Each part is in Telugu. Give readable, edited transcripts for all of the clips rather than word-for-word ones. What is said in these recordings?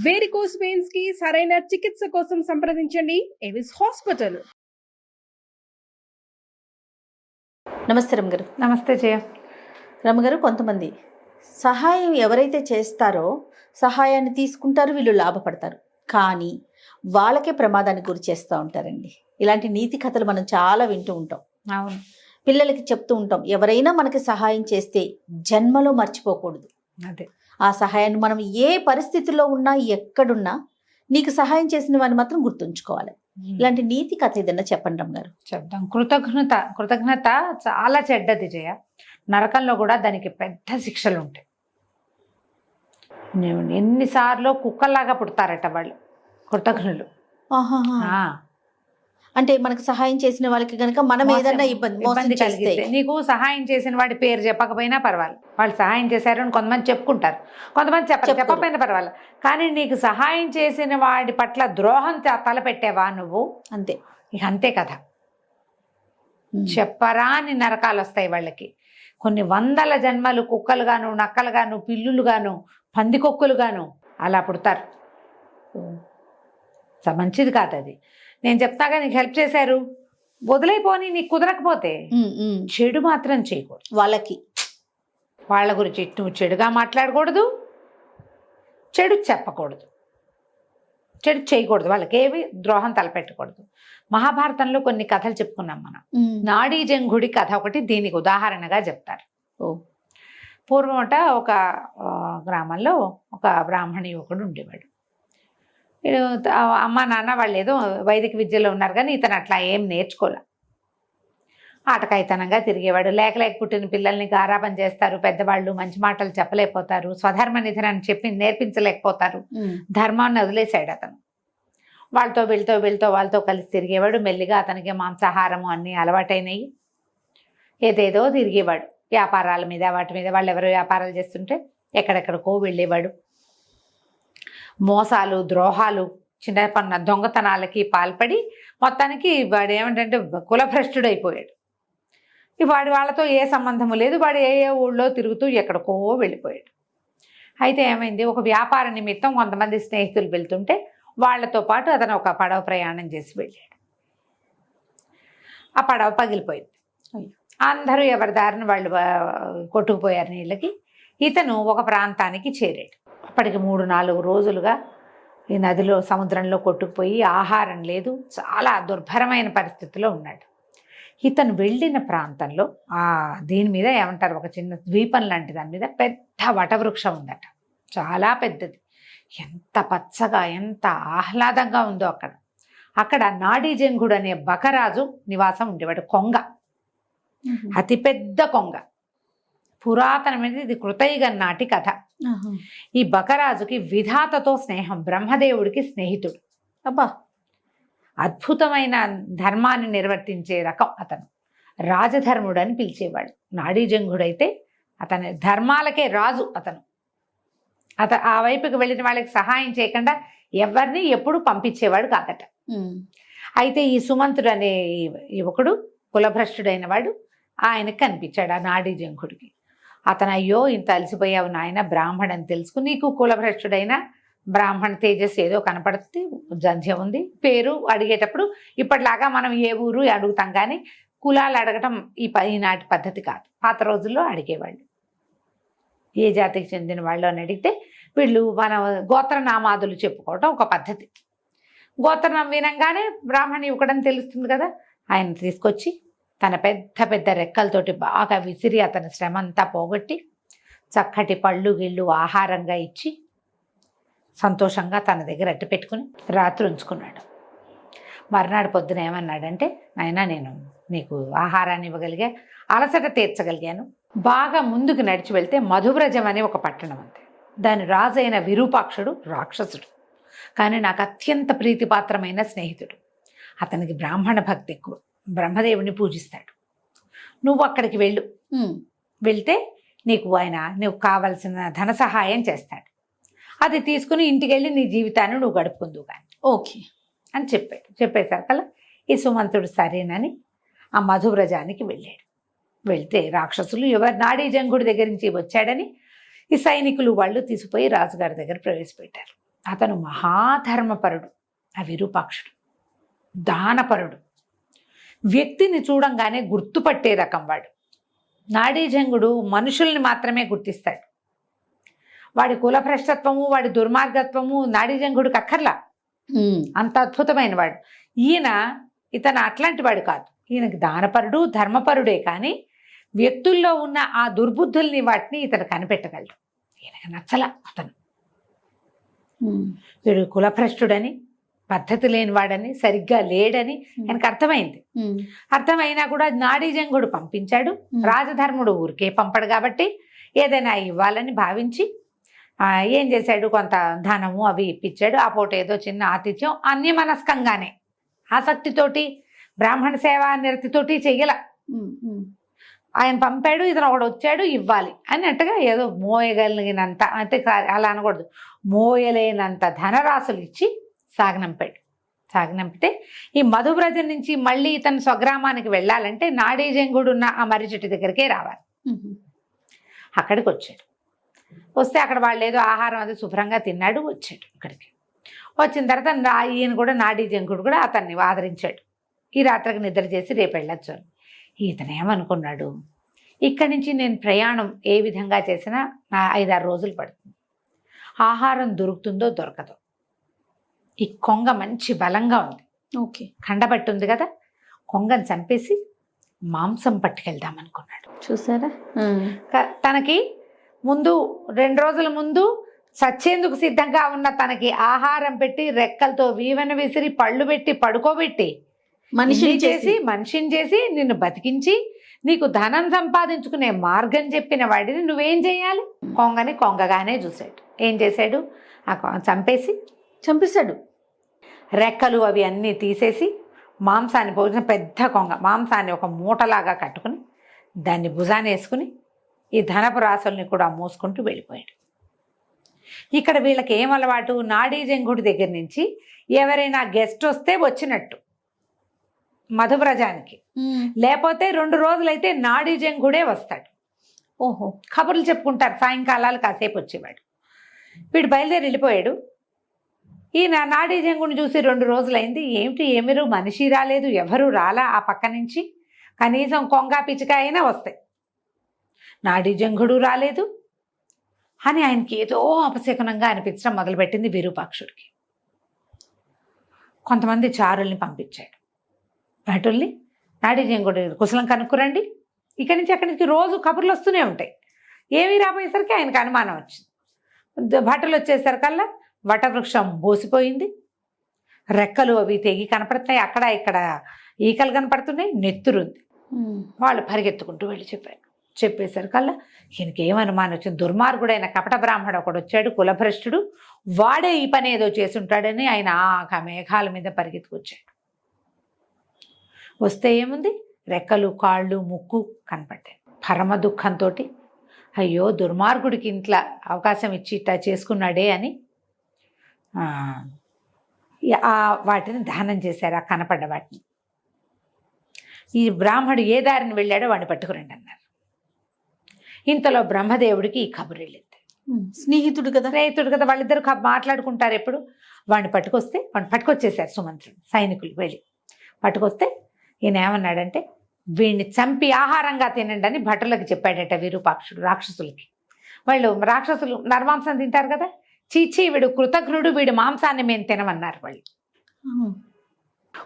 వేరికోస్ వెయిన్స్ కి సరైన చికిత్స కోసం సంప్రదించండి ఎవిస్ హాస్పిటల్. నమస్తే రమగారు. నమస్తే జయ. రమగారు, కొంతమంది సహాయం ఎవరైతే చేస్తారో సహాయాన్ని తీసుకుంటారు, వీళ్ళు లాభపడతారు, కానీ వాళ్ళకే ప్రమాదానికి గురి చేస్తూ ఉంటారండి. ఇలాంటి నీతి కథలు మనం చాలా వింటూ ఉంటాం. అవును, పిల్లలకి చెప్తూ ఉంటాం, ఎవరైనా మనకి సహాయం చేస్తే జన్మలో మర్చిపోకూడదు. అదే ఆ సహాయాన్ని మనం ఏ పరిస్థితుల్లో ఉన్నా, ఎక్కడున్నా నీకు సహాయం చేసిన వాడిని మాత్రం గుర్తుంచుకోవాలి. ఇలాంటి నీతి కథ ఏదన్నా చెప్పండి రమగారు. చెప్దాం. కృతజ్ఞత చాలా చెడ్డది జయ. నరకంలో కూడా దానికి పెద్ద శిక్షలు ఉంటాయి. ఎన్నిసార్లు కుక్కల్లాగా పుడతారట వాళ్ళు కృతజ్ఞులు. అంటే మనకు సహాయం చేసిన వాళ్ళకి కనుక మనం ఏదన్నా ఇబ్బంది కలిగితే, నీకు సహాయం చేసిన వాడి పేరు చెప్పకపోయినా పర్వాలేదు, వాళ్ళు సహాయం చేశారు అని కొంతమంది చెప్పుకుంటారు, కొంతమంది చెప్పకపోయినా పర్వాలేదు, కానీ నీకు సహాయం చేసిన వాడి పట్ల ద్రోహం తలపెట్టావా నువ్వు, అంతే. ఇక అంతే కదా. చెప్పరాని నరకాలు వస్తాయి వాళ్ళకి. కొన్ని వందల జన్మలు కుక్కలుగాను, నక్కలుగాను, పిల్లులుగాను, పందికొక్కులుగాను అలా పుడతారు. మంచిది కాదు అది. నేను చెప్తాగా, నీకు హెల్ప్ చేశారు, వదిలేపోని, నీకు కుదరకపోతే చెడు మాత్రం చేయకూడదు. వాళ్ళ గురించి నువ్వు చెడుగా మాట్లాడకూడదు, చెడు చెప్పకూడదు, చెడు చేయకూడదు, వాళ్ళకి ఏవి ద్రోహం తలపెట్టకూడదు. మహాభారతంలో కొన్ని కథలు చెప్పుకున్నాం మనం. నాడీజంఘుడి కథ ఒకటి దీనికి ఉదాహరణగా చెప్తారు. పూర్వమట ఒక గ్రామంలో ఒక బ్రాహ్మణ యువకుడు ఉండేవాడు. అమ్మ నాన్న వాళ్ళు ఏదో వైదిక విద్యలో ఉన్నారు, కానీ ఇతను అట్లా ఏం నేర్చుకోలే. ఆటకాయితనంగా తిరిగేవాడు. లేక పుట్టిన పిల్లల్ని గారాబం చేస్తారు పెద్దవాళ్ళు, మంచి మాటలు చెప్పలేకపోతారు, స్వధర్మ నిధనని చెప్పి నేర్పించలేకపోతారు, ధర్మాన్ని వదిలేశాడు అతను. వాళ్ళతో కలిసి తిరిగేవాడు. మెల్లిగా అతనికి మాంసాహారము అన్నీ అలవాటైనవి. ఏదేదో తిరిగేవాడు, వ్యాపారాల మీద వాటి మీద. వాళ్ళు ఎవరో వ్యాపారాలు చేస్తుంటే ఎక్కడెక్కడికో వెళ్ళేవాడు. మోసాలు, ద్రోహాలు, చిన్న దొంగతనాలకి పాల్పడి మొత్తానికి వాడు ఏమిటంటే కులభ్రష్టుడైపోయాడు. వాడి వాళ్ళతో ఏ సంబంధము లేదు. వాడు ఏ ఊళ్ళో తిరుగుతూ ఎక్కడికో వెళ్ళిపోయాడు. అయితే ఏమైంది, ఒక వ్యాపార నిమిత్తం కొంతమంది స్నేహితులు వెళ్తుంటే వాళ్లతో పాటు అతను ఒక పడవ ప్రయాణం చేసి వెళ్ళాడు. ఆ పడవ పగిలిపోయింది. అందరూ ఎవరి దారిని వాళ్ళు కొట్టుకుపోయారు నీళ్ళకి. ఇతను ఒక ప్రాంతానికి చేరాడు. అప్పటికి 3-4 రోజులుగా ఈ నదిలో, సముద్రంలో కొట్టుకుపోయి ఆహారం లేదు, చాలా దుర్భరమైన పరిస్థితిలో ఉన్నాడు. ఇతను వెళ్ళిన ప్రాంతంలో దీని మీద ఏమంటారు, ఒక చిన్న ద్వీపం లాంటి దాని మీద పెద్ద వటవృక్షం ఉందట, చాలా పెద్దది. ఎంత పచ్చగా, ఎంత ఆహ్లాదంగా ఉందో అక్కడ నాడీజంఘుడు అనే బకరాజు నివాసం ఉండేవాడు. కొంగ, అతిపెద్ద కొంగ, పురాతనమైనది. ఇది కృతయుగ నాటి కథ. ఈ బకరాజుకి విధాతతో స్నేహం, బ్రహ్మదేవుడికి స్నేహితుడు. అబ్బా, అద్భుతమైన ధర్మాన్ని నిర్వర్తించే రకం అతను. రాజధర్ముడు అని పిలిచేవాడు. నాడీజంఘుడైతే అతని ధర్మాలకే రాజు. అతను ఆ వైపుకి వెళ్ళిన వాళ్ళకి సహాయం చేయకుండా ఎవరిని ఎప్పుడు పంపించేవాడు కాదట. అయితే ఈ సుమంతుడు అనే యువకుడు, కులభ్రష్టుడైన వాడు, ఆయనకు కనిపించాడు ఆ నాడీజంఘుడికి. అతను, అయ్యో ఇంత అలసిపోయావు నాయన, బ్రాహ్మణని తెలుసుకుని, నీకు కులభ్రష్టుడైన బ్రాహ్మణ తేజస్సు ఏదో కనపడుతుంది, జంధ్యం ఉంది. పేరు అడిగేటప్పుడు ఇప్పటిలాగా మనం ఏ ఊరు అడుగుతాం, కానీ కులాలు అడగటం ఈనాటి పద్ధతి కాదు. పాత రోజుల్లో అడిగేవాళ్ళు, ఏ జాతికి చెందిన వాళ్ళు అని అడిగితే వీళ్ళు మన గోత్రనామాదులు చెప్పుకోవటం ఒక పద్ధతి. గోత్రనామం వినంగానే బ్రాహ్మణ యువకుడని తెలుస్తుంది కదా. ఆయన తీసుకొచ్చి తన పెద్ద పెద్ద రెక్కలతోటి బాగా విసిరి అతని శ్రమ అంతా పోగొట్టి చక్కటి పళ్ళు గిళ్ళు ఆహారంగా ఇచ్చి సంతోషంగా తన దగ్గర అట్టు పెట్టుకుని రాత్రి ఉంచుకున్నాడు. మర్నాడు పొద్దున ఏమన్నాడంటే, నాయనా, నేను నీకు ఆహారాన్ని ఇవ్వగలిగా, అలసట తీర్చగలిగాను. బాగా ముందుకు నడిచి వెళ్తే మధువ్రజం అనే ఒక పట్టణం ఉంది. దాని రాజైన విరూపాక్షుడు రాక్షసుడు, కానీ నాకు అత్యంత ప్రీతిపాత్రమైన స్నేహితుడు. అతనికి బ్రాహ్మణ భక్తి ఎక్కువ, బ్రహ్మదేవుని పూజిస్తాడు. నువ్వు అక్కడికి వెళ్తే నీకు కావలసిన ధన సహాయం చేస్తాడు. అది తీసుకుని ఇంటికి వెళ్ళి నీ జీవితాన్ని నువ్వు గడుపుకుందువు కానీ, ఓకే అని చెప్పేసరికల్లా ఈ సుమంతుడు సరేనని ఆ మధువ్రజానికి వెళ్ళాడు. వెళ్తే రాక్షసులు ఎవరు నాడీజంఘుడి దగ్గర నుంచి వచ్చాడని ఈ సైనికులు వాళ్ళు తీసుకుపోయి రాజుగారి దగ్గర ప్రవేశపెట్టారు. అతను మహాధర్మపరుడు. ఆ విరూపాక్షుడు దానపరుడు, వ్యక్తిని చూడంగానే గుర్తుపట్టే రకం వాడు. నాడీజంగుడు మనుషుల్ని మాత్రమే గుర్తిస్తాడు. వాడి కులభ్రష్టత్వము, వాడి దుర్మార్గత్వము నాడీజంగుడికి అక్కర్లా, అంత అద్భుతమైన వాడు. ఇతను అట్లాంటి వాడు కాదు. ఈయనకి దానపరుడు, ధర్మపరుడే, కానీ వ్యక్తుల్లో ఉన్న ఆ దుర్బుద్ధుల్ని వాటిని ఇతను కనిపెట్టగలడు. ఈయనకి నచ్చల అతను. వీడు కులభ్రష్టుడని, పద్ధతి లేనివాడని, సరిగ్గా లేడని ఆయనకు అర్థమైంది. అర్థమైనా కూడా నాడీజంగుడు పంపించాడు. రాజధర్ముడు ఊరికే పంపడు కాబట్టి ఏదైనా ఇవ్వాలని భావించి ఏం చేశాడు, కొంత ధనము అవి ఇప్పించాడు. ఆ పూట ఏదో చిన్న ఆతిథ్యం అన్యమనస్కంగానే, ఆసక్తితోటి, బ్రాహ్మణ సేవ నిరతితోటి చెయ్యల. ఆయన పంపాడు, ఇతను ఒకడు వచ్చాడు ఇవ్వాలి అన్నట్టుగా ఏదో మోయగలిగినంత, అంటే అలా అనకూడదు, మోయలేనంత ధనరాశులు ఇచ్చి సాగనంపాడు. సాగనంపితే ఈ మధువ్రజం నుంచి మళ్ళీ ఇతను స్వగ్రామానికి వెళ్ళాలంటే నాడీజంగుడున్న ఆ మర్రి చెట్టు దగ్గరికే రావాలి. అక్కడికి వచ్చాడు. వస్తే అక్కడ వాళ్ళు ఏదో ఆహారం అది శుభ్రంగా తిన్నాడు. వచ్చాడు ఇక్కడికి. వచ్చిన తర్వాత ఈయన కూడా నాడీజంగుడు కూడా అతన్ని ఆదరించాడు. ఈ రాత్రికి నిద్ర చేసి రేపు వెళ్ళొచ్చు అని. ఇతను ఏమనుకున్నాడు, ఇక్కడి నుంచి నేను ప్రయాణం ఏ విధంగా చేసినా 5-6 రోజులు పడుతుంది. ఆహారం దొరుకుతుందో దొరకదో. ఈ కొంగ మంచి బలంగా ఉంది, ఓకే, కండబట్టి ఉంది కదా, కొంగను చంపేసి మాంసం పట్టుకెళ్దాం అనుకున్నాడు. చూసారా, తనకి ముందు 2 రోజుల ముందు చచ్చేందుకు సిద్ధంగా ఉన్న తనకి ఆహారం పెట్టి, రెక్కలతో వీవన విసిరి, పళ్ళు పెట్టి, పడుకోబెట్టి, మనిషిని చేసి నిన్ను బతికించి నీకు ధనం సంపాదించుకునే మార్గం చెప్పిన వాడిని నువ్వేం చేయాలి? కొంగని కొంగగానే చూశాడు. ఏం చేశాడు, చంపేశాడు. రెక్కలు అవి అన్నీ తీసేసి మాంసాన్ని పోసిన పెద్ద కొంగ మాంసాన్ని ఒక మూటలాగా కట్టుకుని దాన్ని భుజాన్ని వేసుకుని ఈ ధనపు రాసుల్ని కూడా మోసుకుంటూ వెళ్ళిపోయాడు. ఇక్కడ వీళ్ళకి ఏం అలవాటు, నాడీజంగుడి దగ్గర నుంచి ఎవరైనా గెస్ట్ వస్తే వచ్చినట్టు మధువ్రజానికి, లేకపోతే 2 రోజులైతే నాడీజంగుడే వస్తాడు. ఓహో, కబుర్లు చెప్పుకుంటారు, సాయంకాలాలు కాసేపు వచ్చేవాడు. వీడు బయలుదేరి వెళ్ళిపోయాడు. ఈ నాడీజంగుడిని చూసి 2 రోజులైంది. ఏమిరు మనిషి రాలేదు, ఎవరు రాలా ఆ పక్క నుంచి, కనీసం కొంగ పిచ్చిక అయినా వస్తాయి, నాడీజంగుడు రాలేదు అని ఆయనకి ఏదో అపశకునంగా అనిపించడం మొదలుపెట్టింది విరూపాక్షుడికి. కొంతమంది చారుల్ని పంపించాడు. భటుల్ని, నాడీజంగుడి కుశలం కనుక్కురండి, ఇక్కడి నుంచి అక్కడి నుంచి రోజు కబుర్లు వస్తూనే ఉంటాయి. ఏమీ రాబోయేసరికి ఆయనకు అనుమానం వచ్చింది. భటులు వచ్చేసరికల్లా వటవృక్షం బోసిపోయింది, రెక్కలు అవి తెగి కనపడుతున్నాయి, అక్కడ ఇక్కడ ఈకలు కనపడుతున్నాయి, నెత్తురుంది. వాళ్ళు పరిగెత్తుకుంటూ వెళ్ళి చెప్పేసరికల్లా ఈయనకి ఏమనుమానం వచ్చింది, దుర్మార్గుడైన కపట బ్రాహ్మడు ఒకడు వచ్చాడు, కులభ్రష్టుడు, వాడే ఈ పని ఏదో చేసుంటాడని ఆయన ఆ మేఘాల మీద పరిగెత్తుకొచ్చాడు. వస్తే ఏముంది, రెక్కలు, కాళ్ళు, ముక్కు కనపడ్డాయి. పరమ దుఃఖంతో అయ్యో దుర్మార్గుడికి ఇంట్లో అవకాశం ఇచ్చి ఇట్లా చేసుకున్నాడే అని వాటిని దహనం చేశారు, ఆ కనపడ్డ వాటిని. ఈ బ్రాహ్మడు ఏ దారిని వెళ్ళాడో వాడిని పట్టుకురండి అన్నారు. ఇంతలో బ్రహ్మదేవుడికి ఈ కబురు వెళ్ళింది. స్నేహితుడు కదా, వాళ్ళిద్దరు మాట్లాడుకుంటారు ఎప్పుడు. వాడిని పట్టుకొచ్చేసారు సుమంత్రుడు, సైనికులు వెళ్ళి పట్టుకొస్తే ఈయన ఏమన్నాడంటే, వీడిని చంపి ఆహారంగా తినండి అని భటులకు చెప్పాడట విరూపాక్షుడు రాక్షసులకి. రాక్షసులు నరమాంసం తింటారు కదా, చీచీ వీడు కృతఘ్నుడు, వీడి మాంసాన్ని మేము తినమన్నారు వాళ్ళు.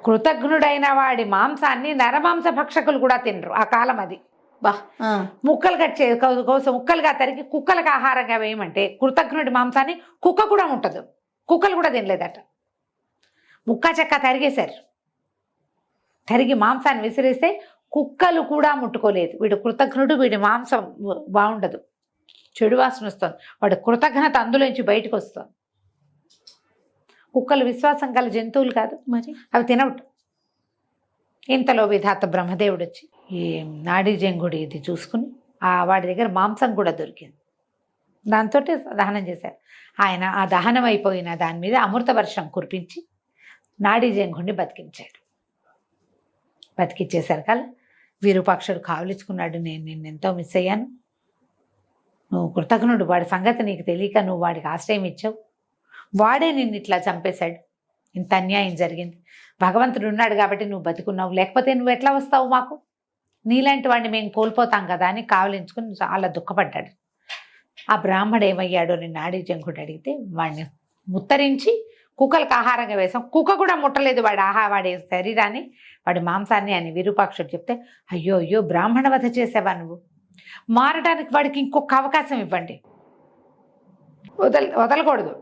కృతఘ్నుడైన వాడి మాంసాన్ని నరమాంస భక్షకులు కూడా తినరు ఆ కాలం. అది ముక్కలు ముక్కలుగా తరిగి కుక్కలకు ఆహారంగా వేయమంటే కృతఘ్నుడి మాంసాన్ని కుక్క కూడా ముట్టదు, కుక్కలు కూడా తినలేదట. ముక్క చెక్క తరిగేశారు, తరిగి మాంసాన్ని విసిరేస్తే కుక్కలు కూడా ముట్టుకోలేదు. వీడు కృతఘ్నుడు, వీడి మాంసం బాగుండదు, చెడు వాసన వస్తుంది, వాడు కృతజ్ఞత అందులోంచి బయటకు వస్తుంది. కుక్కలు విశ్వాసం గల జంతువులు కాదు, మరి అవి తినవట్టు. ఇంతలో విధాత బ్రహ్మదేవుడు వచ్చి ఈ నాడీజంగుడి ఇది చూసుకుని వాడి దగ్గర మాంసం కూడా దొరికింది, దాంతో దహనం చేశారు. ఆయన ఆ దహనం అయిపోయిన దాని మీద అమృత వర్షం కురిపించి నాడీజంగుడిని బతికించాడు. బతికిచ్చేసరికల్లా విరూపాక్షుడు కావలించుకున్నాడు, నేను నిన్నెంతో మిస్ అయ్యాను, నువ్వు కృతజ్ఞుడు, వాడి సంగతి నీకు తెలియక నువ్వు వాడికి ఆశ్రయం ఇచ్చావు, వాడే నిన్ను ఇట్లా చంపేశాడు, ఇంత అన్యాయం జరిగింది, భగవంతుడు ఉన్నాడు కాబట్టి నువ్వు బతుకున్నావు, లేకపోతే నువ్వు ఎట్లా వస్తావు మాకు, నీలాంటి వాడిని మేము కోల్పోతాం కదా అని కావలించుకుని చాలా దుఃఖపడ్డాడు. ఆ బ్రాహ్మడు ఏమయ్యాడో నేను నాడీ జంకుడు అడిగితే వాడిని ముత్తరించి కుక్కలకు ఆహారంగా వేసాం. కుక్క కూడా ముట్టలేదు వాడి శరీరాన్ని, వాడి మాంసాన్ని అని విరూపాక్షుడు చెప్తే, అయ్యో అయ్యో బ్రాహ్మణ వధ చేసావా నువ్వు, మారడానికి వాడికి ఇంకొక అవకాశం ఇవ్వండి, వదలకూడదు,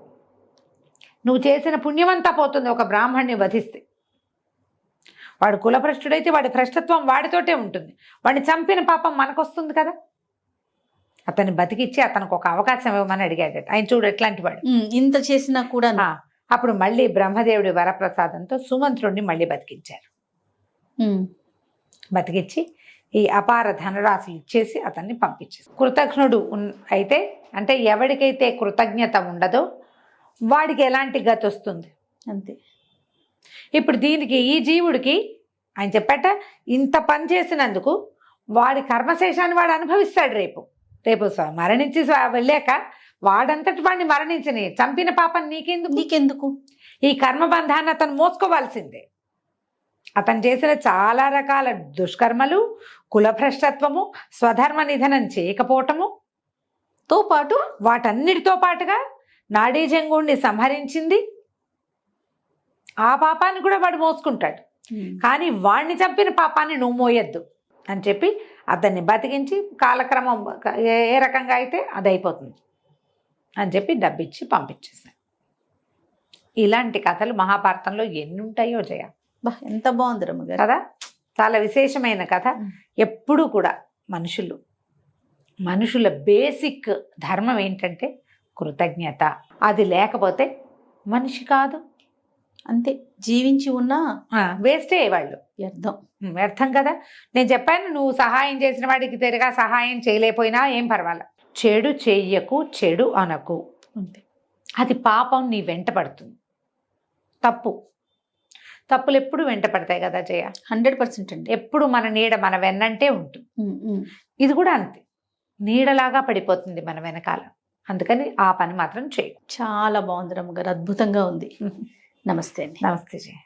నువ్వు చేసిన పుణ్యమంతా పోతుంది ఒక బ్రాహ్మణ్ణి వధిస్తే. వాడు కులభ్రష్టుడైతే వాడి భ్రష్టత్వం వాడితోటే ఉంటుంది, వాడిని చంపిన పాపం మనకొస్తుంది కదా, అతన్ని బతికిచ్చి అతనికి ఒక అవకాశం ఇవ్వమని అడిగాడు. ఆయన చూడు ఎట్లాంటి వాడు, ఇంత చేసినా కూడా. అప్పుడు మళ్ళీ బ్రహ్మదేవుడి వరప్రసాదంతో సుమంత్రుడిని మళ్ళీ బతికించారు. బతికిచ్చి ఈ అపార ధనరాశులు ఇచ్చేసి అతన్ని పంపించేసి, కృతజ్ఞుడు అయితే అంటే ఎవరికైతే కృతజ్ఞత ఉండదో వాడికి ఎలాంటి గతి వస్తుంది అంతే. ఇప్పుడు దీనికి ఈ జీవుడికి ఆయన చెప్పట ఇంత పని చేసినందుకు వాడి కర్మశేషాన్ని వాడు అనుభవిస్తాడు. రేపు మరణించి వెళ్ళాక వాడంతటి వాడిని మరణించని, చంపిన పాపం నీకెందుకు, ఈ కర్మబంధాన్ని అతను మోసుకోవాల్సిందే. అతను చేసిన చాలా రకాల దుష్కర్మలు, కులభ్రష్టత్వము, స్వధర్మ నిధనం చేయకపోవటము తో పాటు వాటన్నిటితో పాటుగా నాడీ జంగుణ్ణి సంహరించింది, ఆ పాపాన్ని కూడా వాడు మోసుకుంటాడు. కానీ వాడిని చంపిన పాపాన్ని నువ్వు మోయొద్దు అని చెప్పి అతన్ని బతికించి కాలక్రమం ఏ రకంగా అయితే అది అయిపోతుంది అని చెప్పి డబ్బిచ్చి పంపించేశాను. ఇలాంటి కథలు మహాభారతంలో ఎన్ని ఉంటాయో జయ. ఎంత బాగుంది రమ్మగారు కదా, చాలా విశేషమైన కథ. ఎప్పుడూ కూడా మనుషుల బేసిక్ ధర్మం ఏంటంటే కృతజ్ఞత. అది లేకపోతే మనిషి కాదు, అంతే. జీవించి ఉన్నా వేస్టే వాళ్ళు, వ్యర్థం కదా. నేను చెప్పాను, నువ్వు సహాయం చేసిన వాడికి తిరిగా సహాయం చేయలేకపోయినా ఏం పర్వాలేదు, చెడు చెయ్యకు, చెడు అనకు, అంతే. అది పాపం నీ వెంట పడుతుంది. తప్పులు ఎప్పుడు వెంట పడతాయి కదా జయ, 100% అండి. ఎప్పుడు మన నీడ మన వెన్నంటే ఉంటుంది. ఇది కూడా అంతే, నీడలాగా పడిపోతుంది మన వెనకాల. అందుకని ఆ పని మాత్రం చేయి. చాలా బాగుంది రమ్మగారు, అద్భుతంగా ఉంది. నమస్తే అండి. నమస్తే జయ.